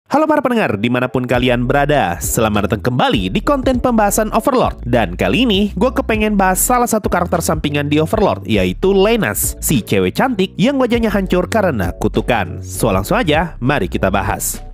Halo para pendengar, dimanapun kalian berada, selamat datang kembali di konten pembahasan Overlord. Dan kali ini, gue kepengen bahas salah satu karakter sampingan di Overlord, yaitu Lainas, si cewek cantik yang wajahnya hancur karena kutukan. So langsung aja, mari kita bahas.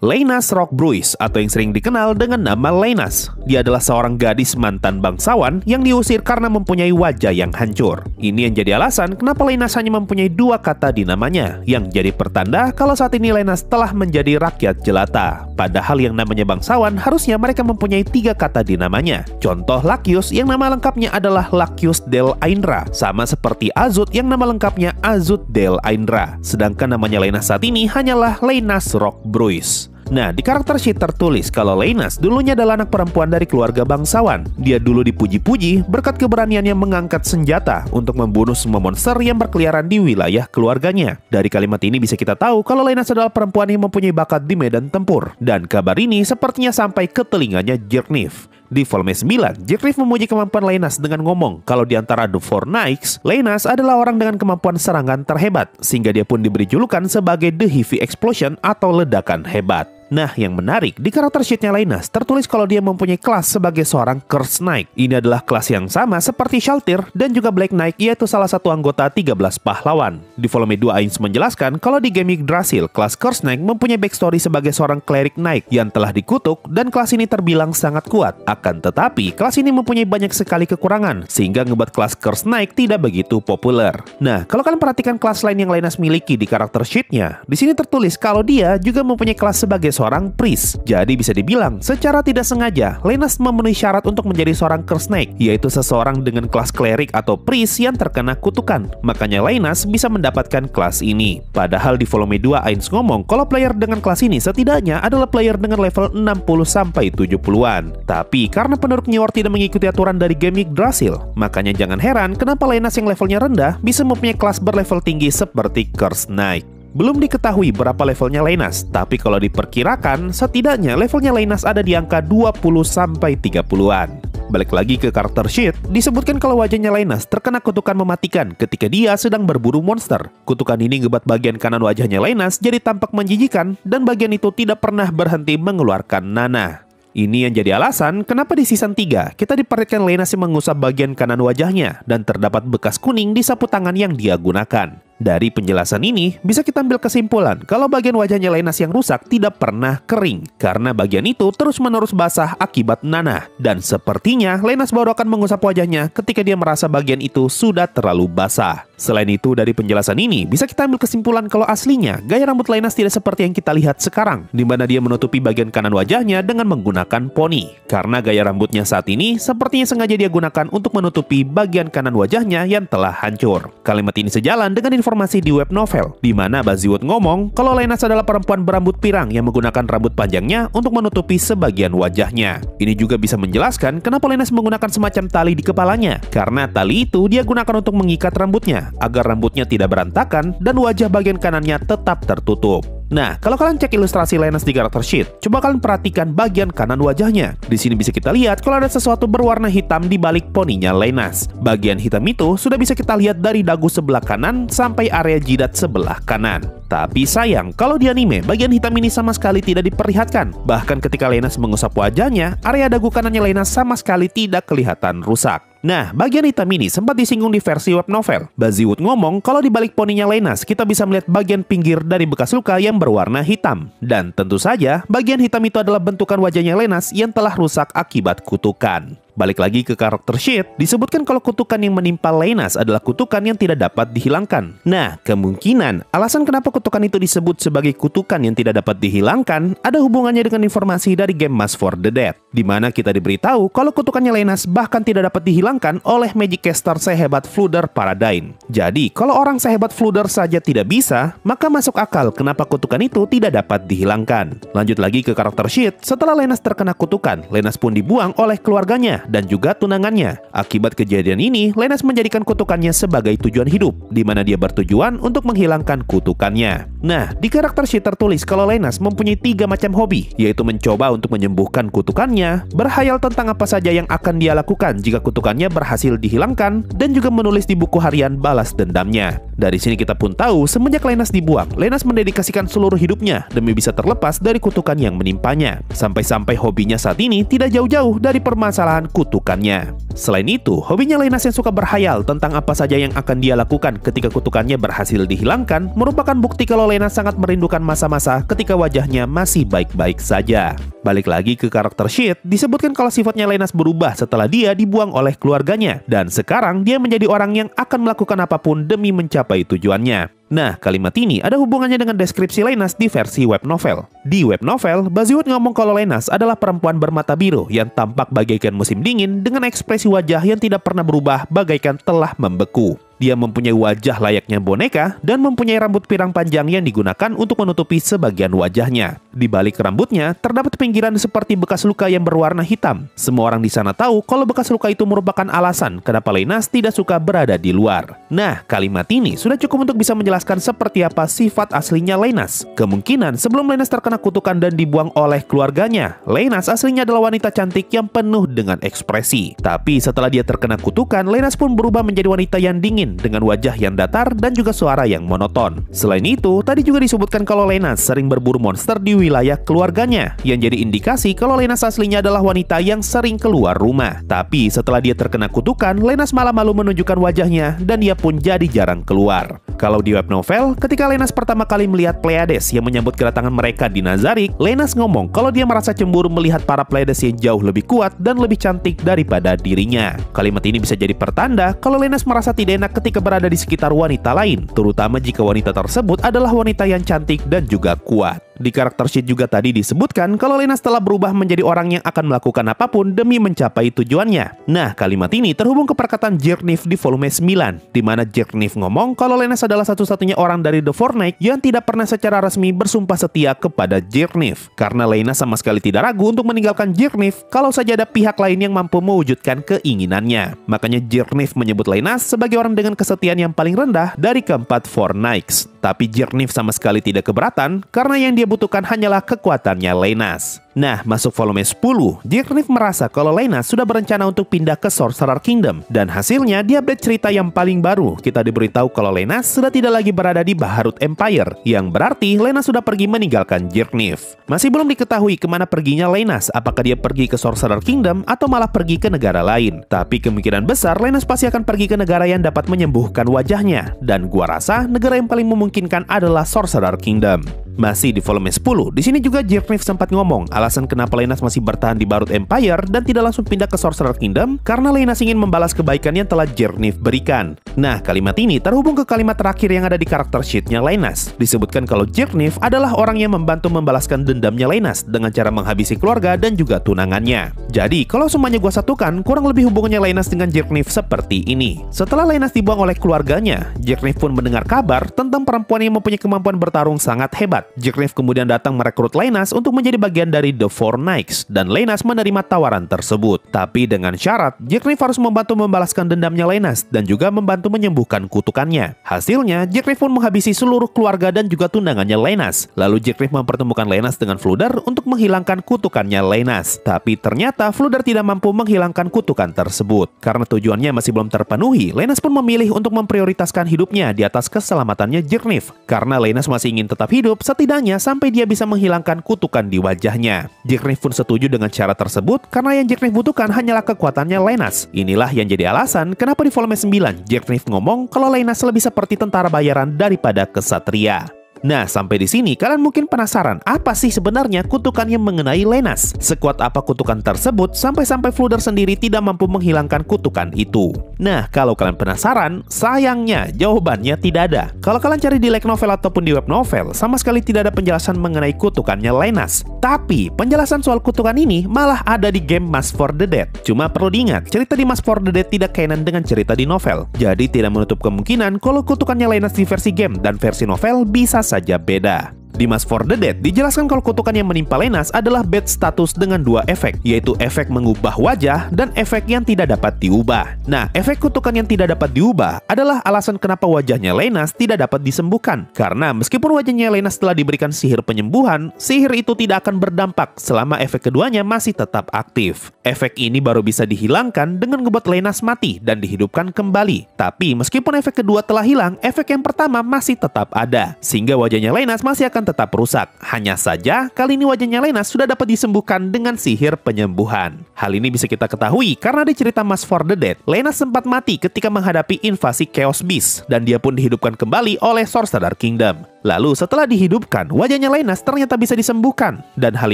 Lainas Rockbruise, atau yang sering dikenal dengan nama Lainas. Dia adalah seorang gadis mantan bangsawan yang diusir karena mempunyai wajah yang hancur. Ini yang jadi alasan kenapa Lainas hanya mempunyai 2 kata di namanya, yang jadi pertanda kalau saat ini Lainas telah menjadi rakyat jelata. Padahal yang namanya bangsawan harusnya mereka mempunyai 3 kata di namanya. Contoh Lakius yang nama lengkapnya adalah Lakius Del Aindra, sama seperti Azut yang nama lengkapnya Azut Del Aindra. Sedangkan namanya Lainas saat ini hanyalah Lainas Rockbruise. Nah, di karakter sheet tertulis kalau Lainas dulunya adalah anak perempuan dari keluarga bangsawan. Dia dulu dipuji-puji berkat keberaniannya mengangkat senjata untuk membunuh semua monster yang berkeliaran di wilayah keluarganya. Dari kalimat ini bisa kita tahu kalau Lainas adalah perempuan yang mempunyai bakat di medan tempur. Dan kabar ini sepertinya sampai ke telinganya Jerkniv. Di volume 9, Jerkniv memuji kemampuan Lainas dengan ngomong kalau di antara The Four Knights, Lainas adalah orang dengan kemampuan serangan terhebat, sehingga dia pun diberi julukan sebagai The Heavy Explosion atau ledakan hebat. Nah, yang menarik, di karakter sheetnya Lainas tertulis kalau dia mempunyai kelas sebagai seorang Cursed Knight. Ini adalah kelas yang sama seperti Shaltir dan juga Black Knight, yaitu salah satu anggota 13 pahlawan. Di volume 2 Ainz menjelaskan kalau di game Yggdrasil, kelas Cursed Knight mempunyai backstory sebagai seorang Cleric Knight yang telah dikutuk, dan kelas ini terbilang sangat kuat. Akan tetapi, kelas ini mempunyai banyak sekali kekurangan, sehingga ngebuat kelas Cursed Knight tidak begitu populer. Nah, kalau kalian perhatikan kelas lain yang Lainas miliki di karakter sheetnya, di sini tertulis kalau dia juga mempunyai kelas sebagai seorang priest. Jadi bisa dibilang, secara tidak sengaja, Lainas memenuhi syarat untuk menjadi seorang Cursed Knight, yaitu seseorang dengan kelas cleric atau priest yang terkena kutukan. Makanya Lainas bisa mendapatkan kelas ini. Padahal di volume 2 Ainz ngomong kalau player dengan kelas ini setidaknya adalah player dengan level 60-70-an. Tapi karena penduduk New York tidak mengikuti aturan dari game Yggdrasil, makanya jangan heran kenapa Lainas yang levelnya rendah bisa mempunyai kelas berlevel tinggi seperti Cursed Knight. Belum diketahui berapa levelnya Lainas, tapi kalau diperkirakan, setidaknya levelnya Lainas ada di angka 20-30-an. Balik lagi ke karakter sheet, disebutkan kalau wajahnya Lainas terkena kutukan mematikan ketika dia sedang berburu monster. Kutukan ini ngebuat bagian kanan wajahnya Lainas jadi tampak menjijikan, dan bagian itu tidak pernah berhenti mengeluarkan nanah. Ini yang jadi alasan kenapa di season 3 kita diperlihatkan Lainas yang mengusap bagian kanan wajahnya dan terdapat bekas kuning di sapu tangan yang dia gunakan. Dari penjelasan ini, bisa kita ambil kesimpulan kalau bagian wajahnya Lainas yang rusak tidak pernah kering, karena bagian itu terus-menerus basah akibat nanah. Dan sepertinya Lainas baru akan mengusap wajahnya ketika dia merasa bagian itu sudah terlalu basah. Selain itu, dari penjelasan ini, bisa kita ambil kesimpulan kalau aslinya gaya rambut Lainas tidak seperti yang kita lihat sekarang, di mana dia menutupi bagian kanan wajahnya dengan menggunakan poni. Karena gaya rambutnya saat ini sepertinya sengaja dia gunakan untuk menutupi bagian kanan wajahnya yang telah hancur. Kalimat ini sejalan dengan informasi di web novel, di mana Baziwood ngomong kalau Lainas adalah perempuan berambut pirang yang menggunakan rambut panjangnya untuk menutupi sebagian wajahnya. Ini juga bisa menjelaskan kenapa Lainas menggunakan semacam tali di kepalanya, karena tali itu dia gunakan untuk mengikat rambutnya, agar rambutnya tidak berantakan dan wajah bagian kanannya tetap tertutup. Nah, kalau kalian cek ilustrasi Lainas di karakter sheet, coba kalian perhatikan bagian kanan wajahnya. Di sini bisa kita lihat kalau ada sesuatu berwarna hitam di balik poninya Lainas. Bagian hitam itu sudah bisa kita lihat dari dagu sebelah kanan sampai area jidat sebelah kanan. Tapi sayang, kalau di anime, bagian hitam ini sama sekali tidak diperlihatkan. Bahkan ketika Lainas mengusap wajahnya, area dagu kanannya Lainas sama sekali tidak kelihatan rusak. Nah, bagian hitam ini sempat disinggung di versi web novel. Baziwood ngomong kalau di balik poninya Lainas, kita bisa melihat bagian pinggir dari bekas luka yang berwarna hitam. Dan tentu saja, bagian hitam itu adalah bentukan wajahnya Lainas yang telah rusak akibat kutukan. Balik lagi ke karakter sheet, disebutkan kalau kutukan yang menimpa Lainas adalah kutukan yang tidak dapat dihilangkan. Nah, kemungkinan alasan kenapa kutukan itu disebut sebagai kutukan yang tidak dapat dihilangkan ada hubungannya dengan informasi dari game Mask for the Dead, di mana kita diberitahu kalau kutukannya Lainas bahkan tidak dapat dihilangkan oleh magic caster sehebat Flooder Paradine. Jadi, kalau orang sehebat Flooder saja tidak bisa, maka masuk akal kenapa kutukan itu tidak dapat dihilangkan. Lanjut lagi ke karakter sheet, setelah Lainas terkena kutukan, Lainas pun dibuang oleh keluarganya dan juga tunangannya. Akibat kejadian ini, Lenas menjadikan kutukannya sebagai tujuan hidup, di mana dia bertujuan untuk menghilangkan kutukannya. Nah, di karakter sheet tertulis kalau Lenas mempunyai 3 macam hobi, yaitu mencoba untuk menyembuhkan kutukannya, berhayal tentang apa saja yang akan dia lakukan jika kutukannya berhasil dihilangkan, dan juga menulis di buku harian balas dendamnya. Dari sini kita pun tahu, semenjak Lenas dibuang, Lenas mendedikasikan seluruh hidupnya demi bisa terlepas dari kutukan yang menimpanya. Sampai-sampai hobinya saat ini tidak jauh-jauh dari permasalahan kutukannya. Selain itu, hobinya Lenas yang suka berhayal tentang apa saja yang akan dia lakukan ketika kutukannya berhasil dihilangkan merupakan bukti kalau Lenas sangat merindukan masa-masa ketika wajahnya masih baik-baik saja. Balik lagi ke karakter sheet, disebutkan kalau sifatnya Lenas berubah setelah dia dibuang oleh keluarganya, dan sekarang dia menjadi orang yang akan melakukan apapun demi mencapai tujuannya. Nah, kalimat ini ada hubungannya dengan deskripsi Lenas di versi web novel. Di web novel, Baziwood ngomong kalau Lenas adalah perempuan bermata biru yang tampak bagaikan musim dingin dengan ekspresi wajah yang tidak pernah berubah bagaikan telah membeku. Dia mempunyai wajah layaknya boneka dan mempunyai rambut pirang panjang yang digunakan untuk menutupi sebagian wajahnya. Di balik rambutnya, terdapat pinggiran seperti bekas luka yang berwarna hitam. Semua orang di sana tahu kalau bekas luka itu merupakan alasan kenapa Lenas tidak suka berada di luar. Nah, kalimat ini sudah cukup untuk bisa menjelaskan seperti apa sifat aslinya Lenas. Kemungkinan sebelum Lenas terkena kutukan dan dibuang oleh keluarganya, Lenas aslinya adalah wanita cantik yang penuh dengan ekspresi. Tapi setelah dia terkena kutukan, Lenas pun berubah menjadi wanita yang dingin dengan wajah yang datar dan juga suara yang monoton. Selain itu, tadi juga disebutkan kalau Lenas sering berburu monster di wilayah keluarganya, yang jadi indikasi kalau Lenas aslinya adalah wanita yang sering keluar rumah. Tapi setelah dia terkena kutukan, Lenas malah malu menunjukkan wajahnya dan dia pun jadi jarang keluar. Kalau di web novel, ketika Lenas pertama kali melihat Pleiades yang menyambut kedatangan mereka di Nazarick, Lenas ngomong kalau dia merasa cemburu melihat para Pleiades yang jauh lebih kuat dan lebih cantik daripada dirinya. Kalimat ini bisa jadi pertanda kalau Lenas merasa tidak enak ketika berada di sekitar wanita lain, terutama jika wanita tersebut adalah wanita yang cantik dan juga kuat. Di karakter sheet juga tadi disebutkan kalau Lenas telah berubah menjadi orang yang akan melakukan apapun demi mencapai tujuannya. Nah, kalimat ini terhubung ke perkataan Jerkniff di volume 9, di mana Jerkniff ngomong kalau Lenas adalah satu-satunya orang dari The Four Knights yang tidak pernah secara resmi bersumpah setia kepada Jerkniff. Karena Lenas sama sekali tidak ragu untuk meninggalkan Jerkniff kalau saja ada pihak lain yang mampu mewujudkan keinginannya. Makanya Jerkniff menyebut Lenas sebagai orang dengan kesetiaan yang paling rendah dari keempat Four Knights. Tapi Jerkniff sama sekali tidak keberatan karena yang dia butuhkan hanyalah kekuatannya Lenas. Nah, masuk volume 10, Jerkniff merasa kalau Lenas sudah berencana untuk pindah ke Sorcerer Kingdom. Dan hasilnya, di update cerita yang paling baru, kita diberitahu kalau Lenas sudah tidak lagi berada di Baharut Empire, yang berarti Lenas sudah pergi meninggalkan Jerkniff. Masih belum diketahui kemana perginya Lenas, apakah dia pergi ke Sorcerer Kingdom atau malah pergi ke negara lain. Tapi kemungkinan besar Lenas pasti akan pergi ke negara yang dapat menyembuhkan wajahnya. Dan gua rasa negara yang paling memungkinkan adalah Sorcerer Kingdom. Masih di volume 10, di sini juga Jerkniff sempat ngomong alasan kenapa Lenas masih bertahan di Baharut Empire dan tidak langsung pindah ke Sorcerer Kingdom karena Lenas ingin membalas kebaikan yang telah Jerkniff berikan. Nah, kalimat ini terhubung ke kalimat terakhir yang ada di karakter sheet-nya Lenas. Disebutkan kalau Jerkniff adalah orang yang membantu membalaskan dendamnya Lenas dengan cara menghabisi keluarga dan juga tunangannya. Jadi, kalau semuanya gua satukan, kurang lebih hubungannya Lenas dengan Jerkniff seperti ini. Setelah Lenas dibuang oleh keluarganya, Jerkniff pun mendengar kabar tentang perempuan yang mempunyai kemampuan bertarung sangat hebat. Jerkniff kemudian datang merekrut Lenas untuk menjadi bagian dari The Four Knights, dan Lenas menerima tawaran tersebut. Tapi dengan syarat, Jerkniff harus membantu membalaskan dendamnya Lenas dan juga membantu menyembuhkan kutukannya. Hasilnya, Jerkniff pun menghabisi seluruh keluarga dan juga tunangannya Lenas. Lalu Jerkniff mempertemukan Lenas dengan Fludder untuk menghilangkan kutukannya Lenas. Tapi ternyata Fludder tidak mampu menghilangkan kutukan tersebut. Karena tujuannya masih belum terpenuhi, Lenas pun memilih untuk memprioritaskan hidupnya di atas keselamatannya Jerkniff. Karena Lenas masih ingin tetap hidup, setidaknya sampai dia bisa menghilangkan kutukan di wajahnya. Jerkniff pun setuju dengan cara tersebut karena yang Jerkniff butuhkan hanyalah kekuatannya Lenas. Inilah yang jadi alasan kenapa di volume 9 Jerkniff ngomong kalau Lenas lebih seperti tentara bayaran daripada kesatria. Nah, sampai di sini kalian mungkin penasaran apa sih sebenarnya kutukan yang mengenai Lenas? Sekuat apa kutukan tersebut sampai-sampai Fludder sendiri tidak mampu menghilangkan kutukan itu? Nah, kalau kalian penasaran, sayangnya jawabannya tidak ada. Kalau kalian cari di light novel ataupun di web novel, sama sekali tidak ada penjelasan mengenai kutukannya Lenas. Tapi penjelasan soal kutukan ini malah ada di game Mask for the Dead. Cuma perlu diingat, cerita di Mask for the Dead tidak kaitan dengan cerita di novel. Jadi tidak menutup kemungkinan kalau kutukannya Lenas di versi game dan versi novel bisa saja beda. Di Mask for the Dead dijelaskan kalau kutukan yang menimpa Lenas adalah bad status dengan dua efek, yaitu efek mengubah wajah dan efek yang tidak dapat diubah. Nah, efek kutukan yang tidak dapat diubah adalah alasan kenapa wajahnya Lenas tidak dapat disembuhkan. Karena meskipun wajahnya Lenas telah diberikan sihir penyembuhan, sihir itu tidak akan berdampak selama efek keduanya masih tetap aktif. Efek ini baru bisa dihilangkan dengan ngebuat Lenas mati dan dihidupkan kembali. Tapi meskipun efek kedua telah hilang, efek yang pertama masih tetap ada, sehingga wajahnya Lenas masih akan tetap rusak. Hanya saja, kali ini wajahnya Lenas sudah dapat disembuhkan dengan sihir penyembuhan. Hal ini bisa kita ketahui karena di cerita Mask for the Dead, Lenas sempat mati ketika menghadapi invasi Chaos Beast, dan dia pun dihidupkan kembali oleh Sorcerer Kingdom. Lalu setelah dihidupkan, wajahnya Lenas ternyata bisa disembuhkan, dan hal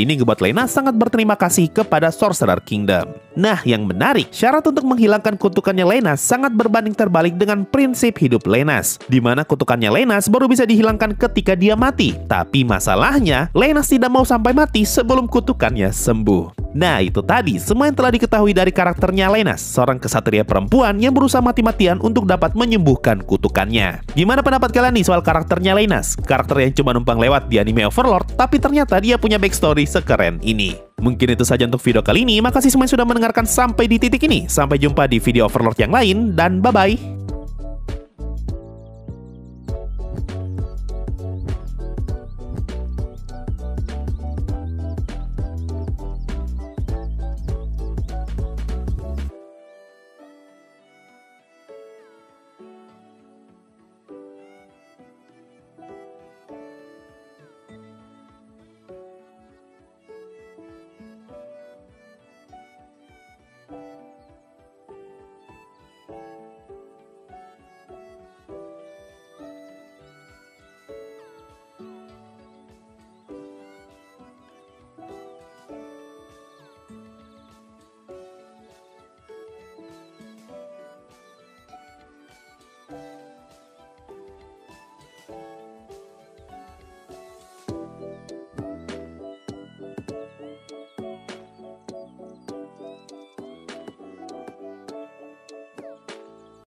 ini membuat Lenas sangat berterima kasih kepada Sorcerer Kingdom. Nah, yang menarik, syarat untuk menghilangkan kutukannya Lenas sangat berbanding terbalik dengan prinsip hidup Lenas, di mana kutukannya Lenas baru bisa dihilangkan ketika dia mati. Tapi masalahnya, Lenas tidak mau sampai mati sebelum kutukannya sembuh. Nah, itu tadi semua yang telah diketahui dari karakternya Lenas, seorang kesatria perempuan yang berusaha mati-matian untuk dapat menyembuhkan kutukannya. Gimana pendapat kalian nih soal karakternya Lenas? Karakter yang cuma numpang lewat di anime Overlord, tapi ternyata dia punya backstory sekeren ini. Mungkin itu saja untuk video kali ini. Makasih semua yang sudah mendengarkan sampai di titik ini. Sampai jumpa di video Overlord yang lain, dan bye-bye.